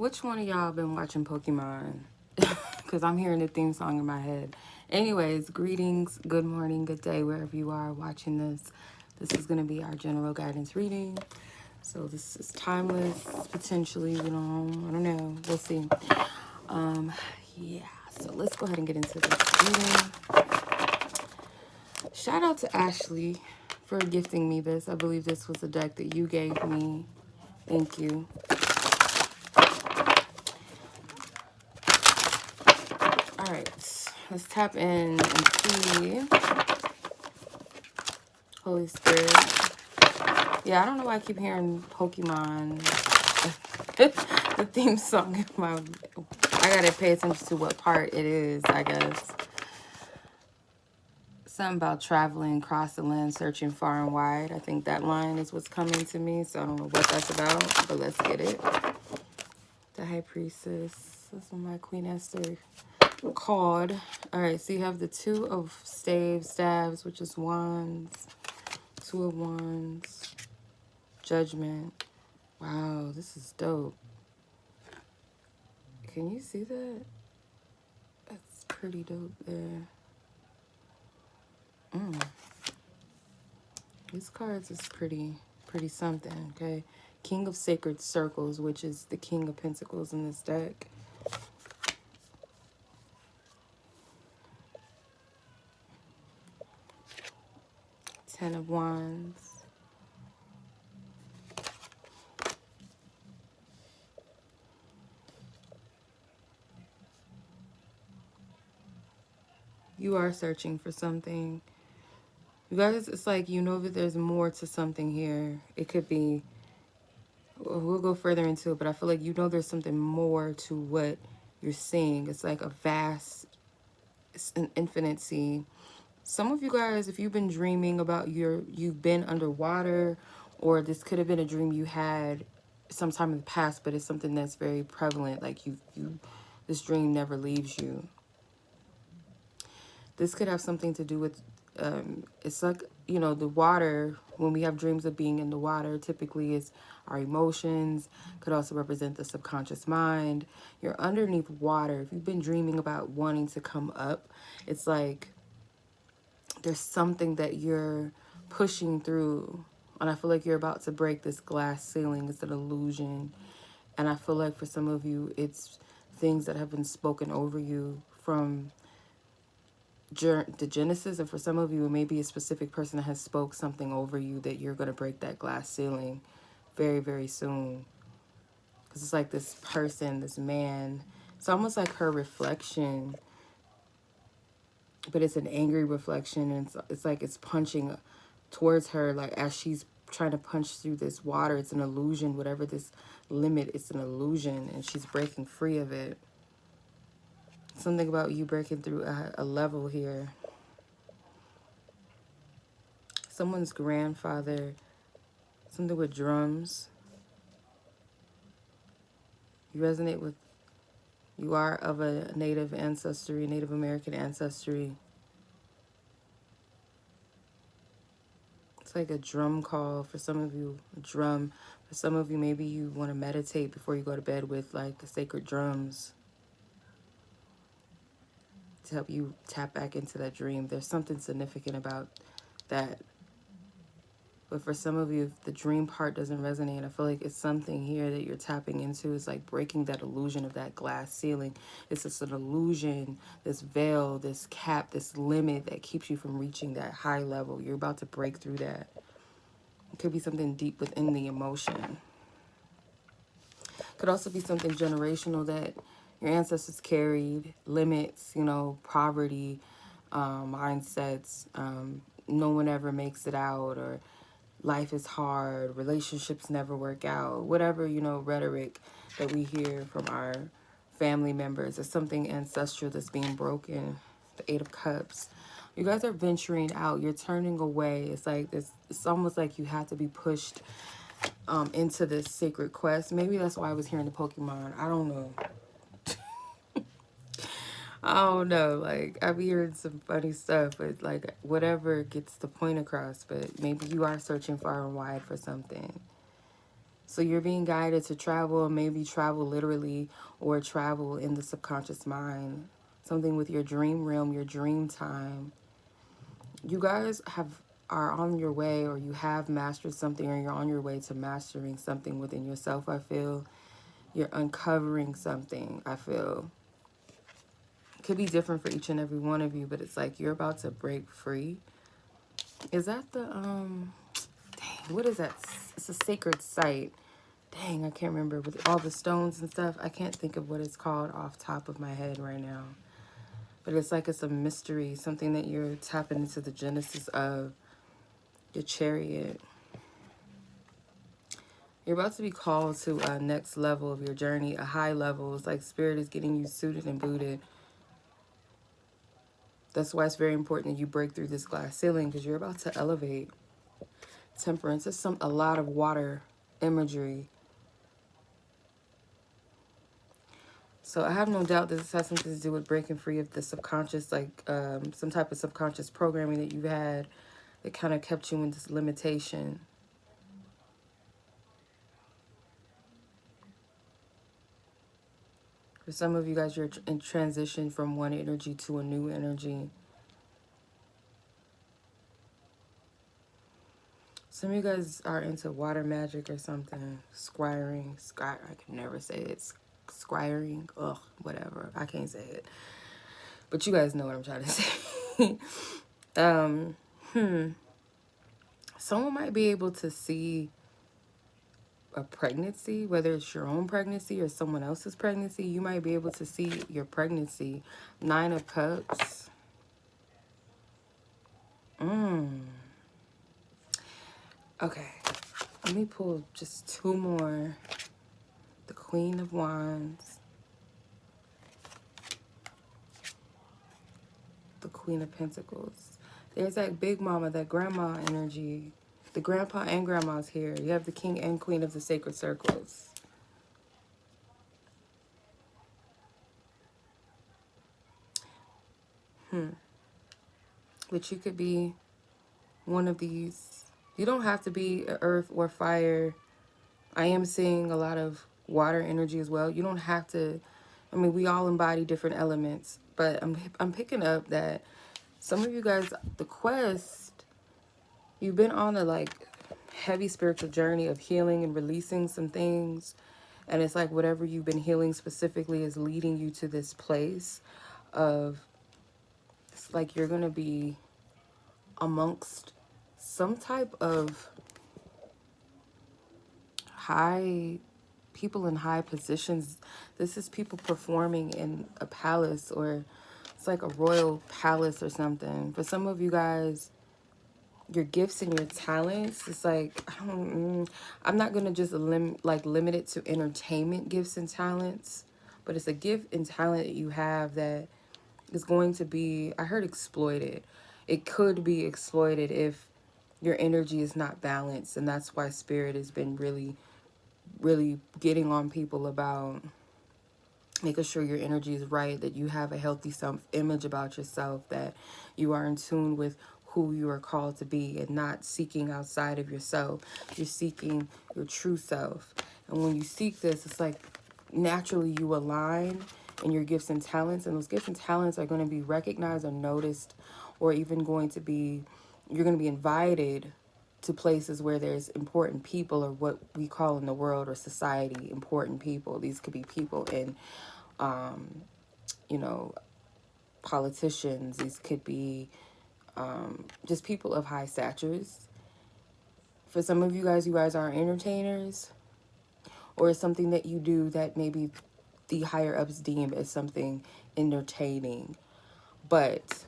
Which one of y'all been watching Pokemon? Because I'm hearing the theme song in my head. Anyways, greetings, good morning, good day, wherever you are watching this. This is going to be our general guidance reading. So this is timeless, potentially, I don't know. We'll see. Yeah, so let's go ahead and get into this reading. Shout out to Ashley for gifting me this. I believe this was a deck that you gave me. Thank you. All right, let's tap in and see. Holy Spirit. Yeah, I don't know why I keep hearing Pokemon. The theme song in my... I gotta pay attention to what part it is, I guess. Something about traveling across the land, searching far and wide. I think that line is what's coming to me, so I don't know what that's about, but let's get it. The High Priestess. This is my Queen Esther card. All right, so you have the Two of Staves, which is Wands. Two of Wands. Judgment. Wow, this is dope. Can you see that? That's pretty dope there. These cards is pretty something, okay? King of Sacred Circles, which is the King of Pentacles in this deck. Ten of Wands. You are searching for something. You guys, it's like you know that there's more to something here. It could be, we'll go further into it, but I feel like you know there's something more to what you're seeing. It's like a vast, it's an infinite sea. Some of you guys, if you've been dreaming about you've been underwater, or this could have been a dream you had sometime in the past, but it's something that's very prevalent. Like this dream never leaves you. This could have something to do with, it's like, the water, when we have dreams of being in the water, typically is our emotions, could also represent the subconscious mind. You're underneath water. If you've been dreaming about wanting to come up, it's like there's something that you're pushing through. And I feel like you're about to break this glass ceiling. It's an illusion. And I feel like for some of you, it's things that have been spoken over you from the Genesis, and for some of you, it may be a specific person that has spoke something over you that you're going to break that glass ceiling very, very soon. Because it's like this person, this man, it's almost like her reflection, but it's an angry reflection, and it's like it's punching towards her, like as she's trying to punch through this water. It's an illusion. Whatever this limit, it's an illusion, and she's breaking free of it. Something about you breaking through a level here. Someone's grandfather, something with drums. You resonate with, you are of a Native ancestry, Native American ancestry. It's like a drum call for some of you, a drum. For some of you, maybe you want to meditate before you go to bed with like the sacred drums to help you tap back into that dream. There's something significant about that. But for some of you, if the dream part doesn't resonate, I feel like it's something here that you're tapping into. It's like breaking that illusion of that glass ceiling. It's just an illusion, this veil, this cap, this limit that keeps you from reaching that high level. You're about to break through that. It could be something deep within the emotion. Could also be something generational that your ancestors carried, limits, poverty, mindsets, no one ever makes it out, or life is hard, relationships never work out, whatever, rhetoric that we hear from our family members. There's something ancestral that's being broken. The Eight of Cups. You guys are venturing out. You're turning away. It's like this. It's almost like you have to be pushed into this sacred quest. Maybe that's why I was hearing the Pokemon. I don't know. I don't know. Like, I've been hearing some funny stuff, but like whatever gets the point across. But maybe you are searching far and wide for something. So you're being guided to travel, maybe travel literally or travel in the subconscious mind. Something with your dream realm, your dream time. You guys are on your way, or you have mastered something, or you're on your way to mastering something within yourself, I feel. You're uncovering something, I feel. It could be different for each and every one of you, but it's like you're about to break free. Is that the dang, what is that? It's a sacred site. Dang, I can't remember, with all the stones and stuff. I can't think of what it's called off top of my head right now. But it's like it's a mystery, something that you're tapping into the genesis of. Your chariot. You're about to be called to a next level of your journey, a high level. It's like spirit is getting you suited and booted. That's why it's very important that you break through this glass ceiling, because you're about to elevate. Temperance. It's a lot of water imagery. So I have no doubt that this has something to do with breaking free of the subconscious, like some type of subconscious programming that you've had that kind of kept you in this limitation. For some of you guys, you're in transition from one energy to a new energy. Some of you guys are into water magic or something. Scrying. I can never say it. Scrying. Ugh, whatever. I can't say it. But you guys know what I'm trying to say. Someone might be able to see a pregnancy, whether it's your own pregnancy or someone else's pregnancy. You might be able to see your pregnancy. 9 of Cups. Okay. Let me pull just 2 more. The Queen of Wands. The Queen of Pentacles. There's that big mama, that grandma energy. The grandpa and grandma's here. You have the King and Queen of the Sacred Circles. But you could be one of these. You don't have to be earth or fire. I am seeing a lot of water energy as well. You don't have to. I mean, we all embody different elements. But I'm picking up that some of you guys, the quest, you've been on a like heavy spiritual journey of healing and releasing some things. And it's like whatever you've been healing specifically is leading you to this place of, it's like you're going to be amongst some type of high people in high positions. This is people performing in a palace, or it's like a royal palace or something. For some of you guys, your gifts and your talents, it's like, I'm not going to just limit it to entertainment gifts and talents, but it's a gift and talent that you have that is going to be, I heard, exploited. It could be exploited if your energy is not balanced, and that's why Spirit has been really, really getting on people about making sure your energy is right, that you have a healthy self-image about yourself, that you are in tune with who you are called to be and not seeking outside of yourself. You're seeking your true self. And when you seek this, it's like naturally you align in your gifts and talents, and those gifts and talents are going to be recognized or noticed, or even going to be, you're going to be invited to places where there's important people, or what we call in the world or society important people. These could be people in you know, politicians. These could be just people of high statures. For some of you guys are entertainers, or something that you do that maybe the higher ups deem as something entertaining. But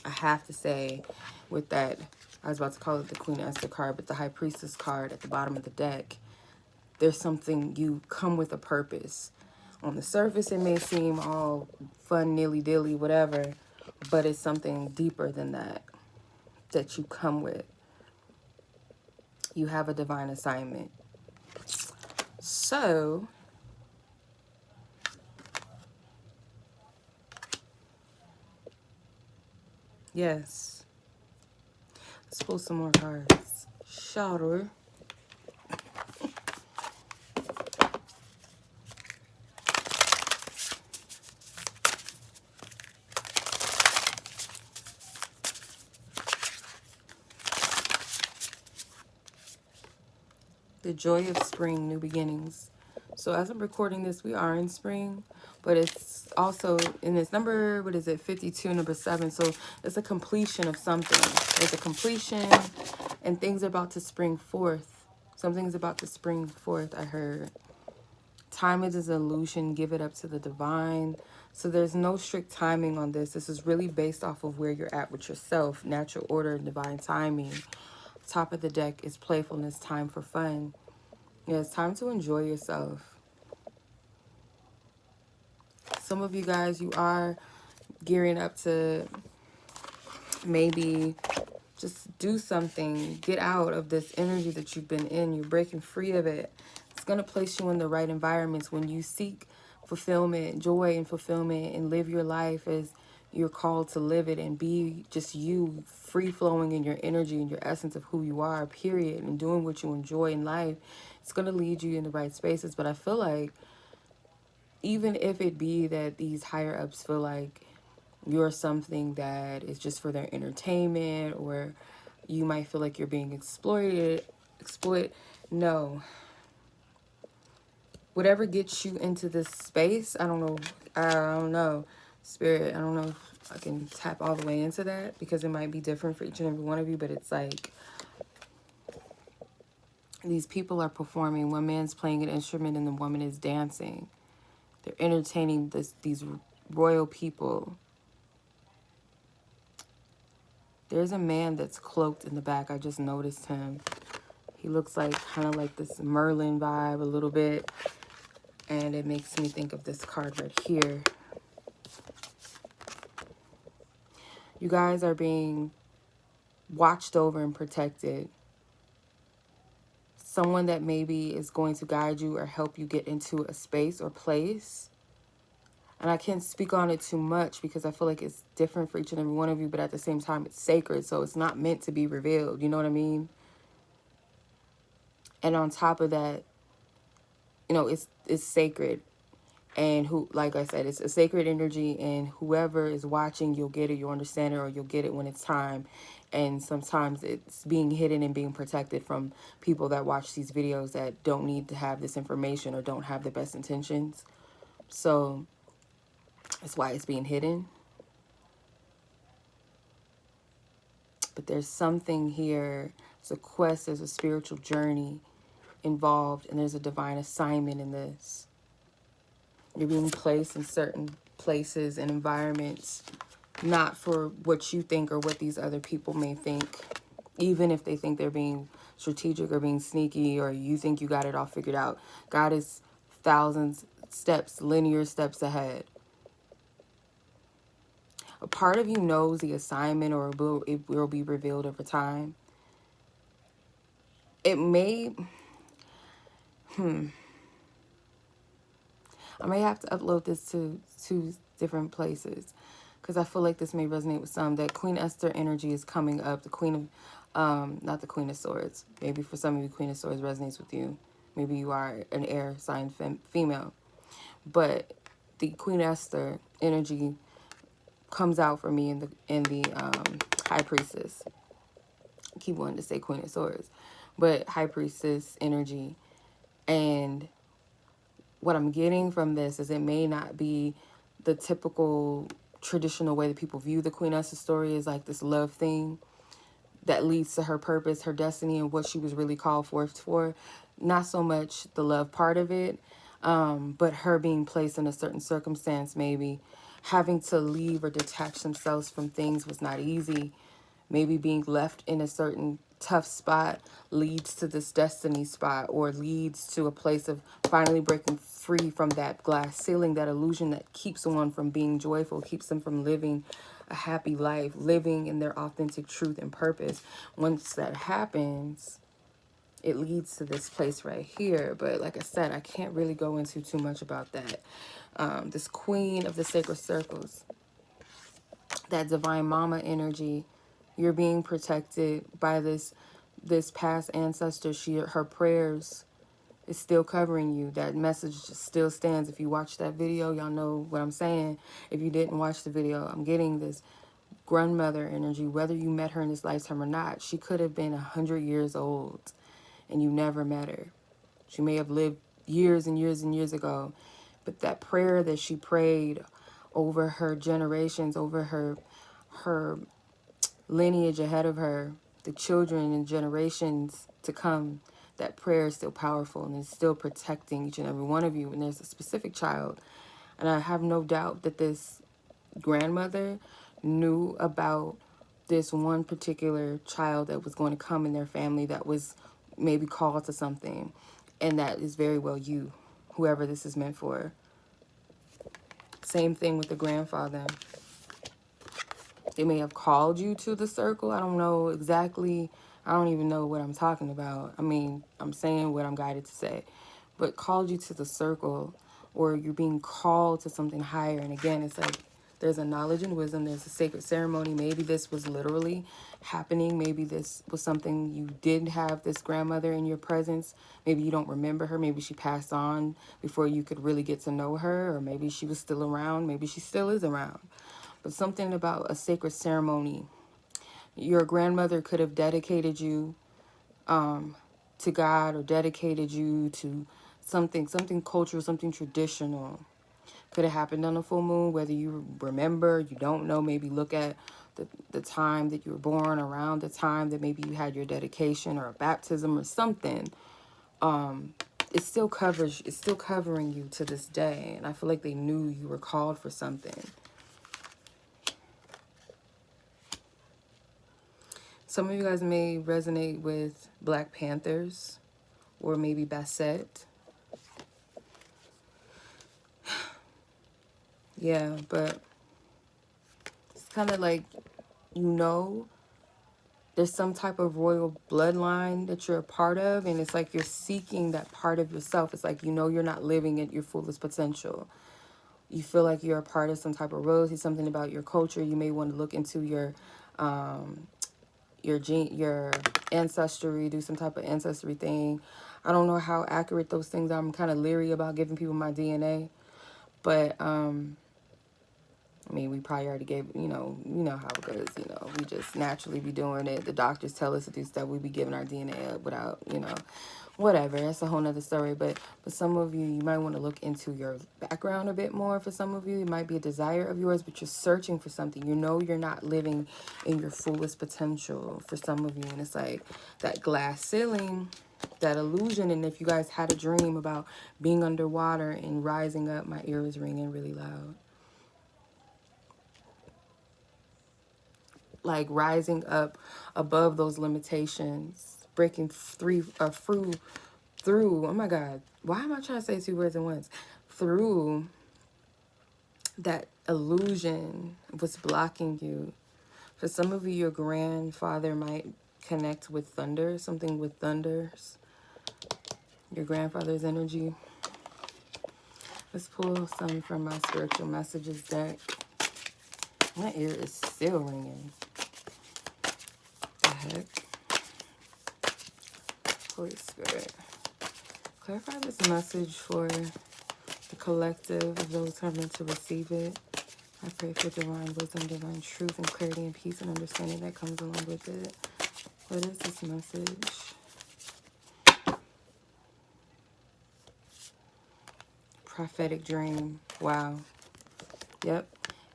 I have to say, with that, I was about to call it the Queen Esther card, but the High Priestess card at the bottom of the deck, there's something, you come with a purpose. On the surface, it may seem all fun, nilly-dilly, whatever, but it's something deeper than that that you come with. You have a divine assignment. So, yes. Let's pull some more cards. Shadow. The joy of spring, new beginnings. So as I'm recording this, we are in spring, but it's also in this number, what is it, 52, number 7. So it's a completion of something. There's a completion and things are about to spring forth. Something's about to spring forth, I heard. Time is an illusion. Give it up to the divine. So there's no strict timing on this. This is really based off of where you're at with yourself. Natural order and divine timing. Top of the deck is playfulness, time for fun. Yeah, it's time to enjoy yourself. Some of you guys, you are gearing up to maybe just do something. Get out of this energy that you've been in. You're breaking free of it. It's going to place you in the right environments when you seek fulfillment, joy and fulfillment, and live your life as you're called to live it, and be just you, free flowing in your energy and your essence of who you are, period, and doing what you enjoy in life. It's going to lead you in the right spaces. But I feel like even if it be that these higher ups feel like you're something that is just for their entertainment, or you might feel like you're being exploit, no. Whatever gets you into this space, I don't know, Spirit, I don't know if I can tap all the way into that, because it might be different for each and every one of you, but it's like these people are performing. One man's playing an instrument and the woman is dancing. They're entertaining these royal people. There's a man that's cloaked in the back. I just noticed him. He looks like kind of like this Merlin vibe a little bit. And it makes me think of this card right here. You guys are being watched over and protected. Someone that maybe is going to guide you or help you get into a space or place. And I can't speak on it too much because I feel like it's different for each and every one of you, but at the same time, it's sacred. So it's not meant to be revealed. You know what I mean? And on top of that, you know, it's sacred. And who, like I said, it's a sacred energy, and whoever is watching, you'll get it, you'll understand it, or you'll get it when it's time. And sometimes it's being hidden and being protected from people that watch these videos that don't need to have this information or don't have the best intentions. So that's why it's being hidden. But there's something here. It's a quest, there's a spiritual journey involved, and there's a divine assignment in this. You're being placed in certain places and environments, not for what you think or what these other people may think, even if they think they're being strategic or being sneaky, or you think you got it all figured out. God is thousands steps, linear steps ahead. A part of you knows the assignment, or it will be revealed over time. It may... I may have to upload this to 2 different places, because I feel like this may resonate with some. That Queen Esther energy is coming up. The Queen of, not the Queen of Swords. Maybe for some of you, Queen of Swords resonates with you. Maybe you are an air sign female. But the Queen Esther energy comes out for me in the High Priestess. I keep wanting to say Queen of Swords, but High Priestess energy. And what I'm getting from this is it may not be the typical traditional way that people view the Queen Esther story, is like this love thing that leads to her purpose, her destiny, and what she was really called forth for. Not so much the love part of it, but her being placed in a certain circumstance, maybe having to leave or detach themselves from things was not easy. Maybe being left in a certain tough spot leads to this destiny spot, or leads to a place of finally breaking free from that glass ceiling, that illusion that keeps someone from being joyful, keeps them from living a happy life, living in their authentic truth and purpose. Once that happens, it leads to this place right here. But like I said, I can't really go into too much about that. This Queen of the Sacred Circles, that divine mama energy, you're being protected by this past ancestor. Her prayers is still covering you. That message still stands. If you watch that video, y'all know what I'm saying. If you didn't watch the video, I'm getting this grandmother energy. Whether you met her in this lifetime or not, she could have been 100 years old and you never met her. She may have lived years and years and years ago, but that prayer that she prayed over her generations, over her lineage ahead of her, the children and generations to come, that prayer is still powerful and is still protecting each and every one of you. And there's a specific child, and I have no doubt that this grandmother knew about this one particular child that was going to come in their family that was maybe called to something, and that is very well you, whoever this is meant for. Same thing with the grandfather. They may have called you to the circle. I don't know exactly. I don't even know what I'm talking about. I mean, I'm saying what I'm guided to say. But called you to the circle, or you're being called to something higher. And again, it's like there's a knowledge and wisdom. There's a sacred ceremony. Maybe this was literally happening. Maybe this was something you did have this grandmother in your presence. Maybe you don't remember her. Maybe she passed on before you could really get to know her. Or maybe she was still around. Maybe she still is around. But something about a sacred ceremony. Your grandmother could have dedicated you to God, or dedicated you to something cultural, something traditional. Could have happened on a full moon, whether you remember, you don't know. Maybe look at the time that you were born, around the time that maybe you had your dedication or a baptism or something. It's still covering you to this day. And I feel like they knew you were called for something. Some of you guys may resonate with Black Panthers, or maybe Bassett. Yeah, but it's kind of like, there's some type of royal bloodline that you're a part of, and it's like you're seeking that part of yourself. It's like, you're not living at your fullest potential. You feel like you're a part of some type of royalty, something about your culture. You may want to look into your ancestry, do some type of ancestry thing. I don't know how accurate those things are. I'm kind of leery about giving people my DNA, but I mean, we probably already gave, you know how it goes, we just naturally be doing it. The doctors tell us to do stuff. We be giving our DNA up without, whatever. That's a whole nother story. But for some of you, you might want to look into your background a bit more. For some of you, it might be a desire of yours, but you're searching for something. You're not living in your fullest potential for some of you. And it's like that glass ceiling, that illusion. And if you guys had a dream about being underwater and rising up, my ear is ringing really loud. Like rising up above those limitations, breaking through, oh my God, why am I trying to say two words at once? Through that illusion, what's blocking you. For some of you, your grandfather might connect with thunder, something with thunders, your grandfather's energy. Let's pull some from my spiritual messages deck. My ear is still ringing. The heck? Holy Spirit, clarify this message for the collective of those coming to receive it. I pray for divine wisdom, divine truth, and clarity and peace and understanding that comes along with it. What is this message? Prophetic dream. Wow. Yep.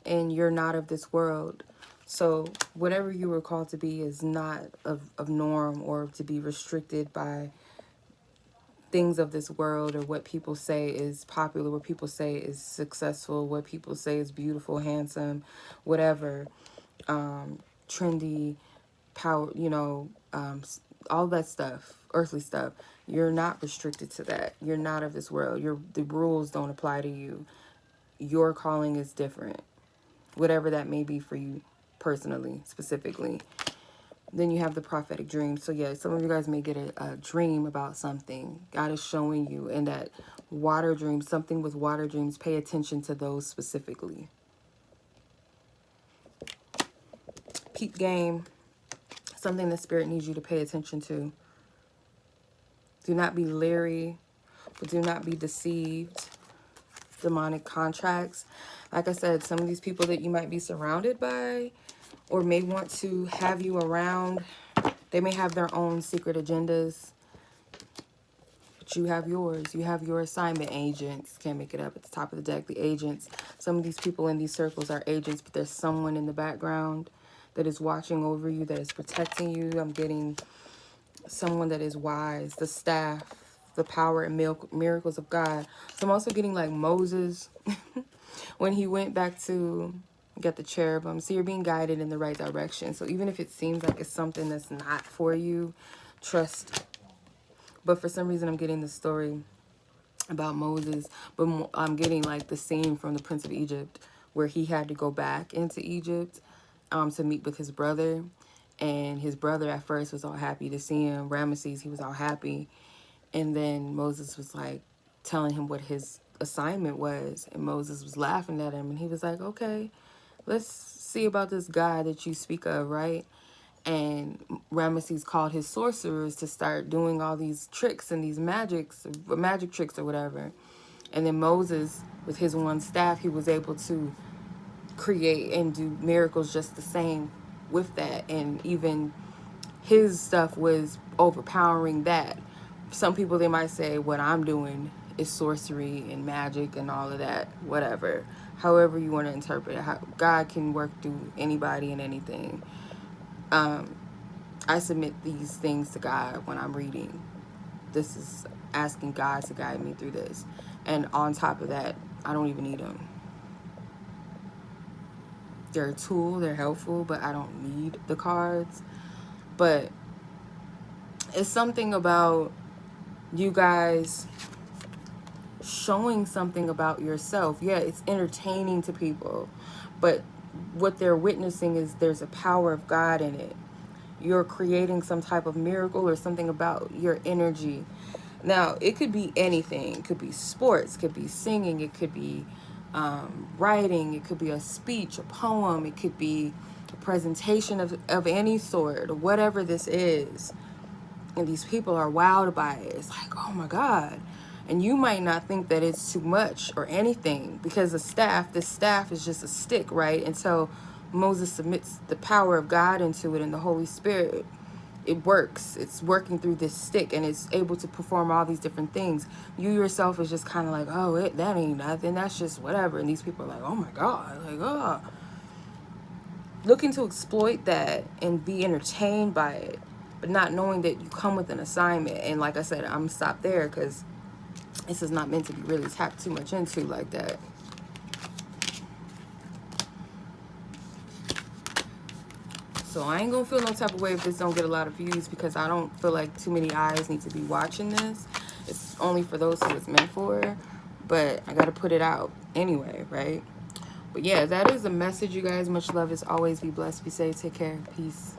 And you're not of this world. So whatever you were called to be is not of norm, or to be restricted by things of this world, or what people say is popular, what people say is successful, what people say is beautiful, handsome, whatever, trendy, power, all that stuff, earthly stuff. You're not restricted to that. You're not of this world. The rules don't apply to you. Your calling is different, whatever that may be for you personally, specifically. Then you have the prophetic dream. So yeah, some of you guys may get a dream about something. God is showing you in that water dream, something with water dreams. Pay attention to those specifically. Peep game, something the Spirit needs you to pay attention to. Do not be leery, but do not be deceived. Demonic contracts. Like I said, some of these people that you might be surrounded by, or may want to have you around, they may have their own secret agendas. But But you have yours. You have your assignment. Agents. Can't make it up at the top of the deck. The agents. Some of these people in these circles are agents, but there's someone in the background that is watching over you, that is protecting you. I'm getting someone that is wise. The staff. The power and miracles of God. So I'm also getting like Moses when he went back to get the cherubim. So you're being guided in the right direction. So even if it seems like it's something that's not for you, trust. But for some reason I'm getting the story about Moses, but I'm getting like the scene from the Prince of Egypt where he had to go back into Egypt to meet with his brother. And his brother at first was all happy to see him. Ramesses, he was all happy. And then Moses was like telling him what his assignment was. And Moses was laughing at him. And he was like, okay, let's see about this guy that you speak of, right? And Ramesses called his sorcerers to start doing all these tricks and these magic tricks or whatever. And then Moses, with his one staff, he was able to create and do miracles just the same with that. And even his stuff was overpowering that. Some people, they might say what I'm doing is sorcery and magic and all of that, whatever. However you want to interpret it. God can work through anybody and anything. I submit these things to God when I'm reading. This is asking God to guide me through this. And on top of that, I don't even need them. They're a tool, they're helpful, but I don't need the cards. But it's something about you guys showing something about yourself. Yeah, it's entertaining to people, but what they're witnessing is there's a power of God in it. You're creating some type of miracle or something about your energy. Now, it could be anything. It could be sports, it could be singing, it could be writing, it could be a speech, a poem, it could be a presentation of any sort, or whatever this is. And these people are wowed by it. It's like, oh my God. And you might not think that it's too much or anything, because this staff is just a stick, right? Until Moses submits the power of God into it and the Holy Spirit, it works. It's working through this stick and it's able to perform all these different things. You yourself is just kind of like, oh, that ain't nothing. That's just whatever. And these people are like, oh my God, like, oh. Looking to exploit that and be entertained by it, but not knowing that you come with an assignment. And like I said, I'm gonna stop there because this is not meant to be really tapped too much into like that. So I ain't gonna feel no type of way if this don't get a lot of views, because I don't feel like too many eyes need to be watching this. It's only for those who it's meant for, but I gotta put it out anyway, right? But yeah, that is the message, you guys. Much love as always. Be blessed, be safe, take care, peace.